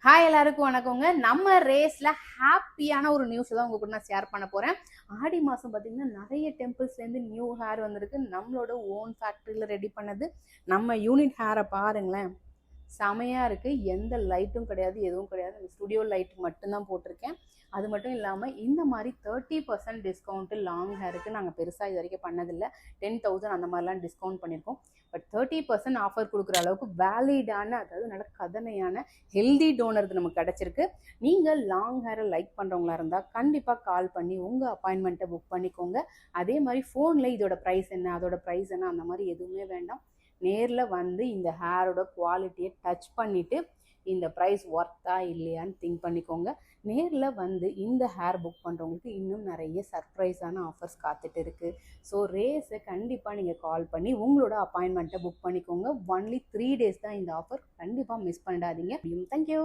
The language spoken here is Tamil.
ஹாய் எல்லாருக்கும் வணக்கங்க. நம்ம ரேஸ்ல ஹாப்பியான ஒரு நியூஸ் தான் உங்க கூட நான் ஷேர் பண்ண போறேன். ஆடி மாசம் பார்த்தீங்கன்னா நிறைய டெம்பிள்ஸ்லேருந்து நியூ ஹேர் வந்திருக்கு. நம்மளோட ஓன் ஃபேக்ட்ரியில் ரெடி பண்ணது. நம்ம யூனிட் ஹேரை பாருங்களேன், செமையா இருக்கு. எந்த லைட்டும் கிடையாது, எதுவும் கிடையாது. ஸ்டுடியோ லைட் மட்டும்தான் போட்டிருக்கேன். அது மட்டும் இல்லாமல் இந்த மாதிரி 30% டிஸ்கவுண்ட்டு லாங் ஹேருக்கு நாங்கள் பெருசாக இது வரைக்கும் பண்ணதில்லை. 10,000 அந்த மாதிரிலாம் டிஸ்கவுண்ட் பண்ணியிருக்கோம். பட் 30% ஆஃபர் கொடுக்குற அளவுக்கு வேலிடான, அதாவது நல்ல கதனையான ஹெல்தி டோனர் நமக்கு கிடச்சிருக்கு. நீங்கள் லாங் ஹேரை லைக் பண்ணுறவங்களா இருந்தால் கண்டிப்பாக கால் பண்ணி உங்கள் அப்பாயின்மெண்ட்டை புக் பண்ணிக்கோங்க. அதே மாதிரி ஃபோனில் இதோட ப்ரைஸ் என்ன, அதோட ப்ரைஸ் என்ன, அந்த மாதிரி எதுவுமே வேண்டாம். நேரில் வந்து இந்த ஹேரோட குவாலிட்டியை டச் பண்ணிவிட்டு இந்த ப்ரைஸ் ஒர்த்தா இல்லையான்னு திங்க் பண்ணிக்கோங்க. நேரில் வந்து இந்த ஹேர் புக் பண்ணுறவங்களுக்கு இன்னும் நிறைய சர்ப்ரைஸான ஆஃபர்ஸ் காத்துட்டு இருக்குது. ஸோ ரேஸை கண்டிப்பாக நீங்கள் கால் பண்ணி உங்களோட அப்பாயின்மெண்ட்டை புக் பண்ணிக்கோங்க. ஒன்லி 3 days தான் இந்த ஆஃபர். கண்டிப்பாக மிஸ் பண்ணிடாதீங்க. தேங்க்யூ.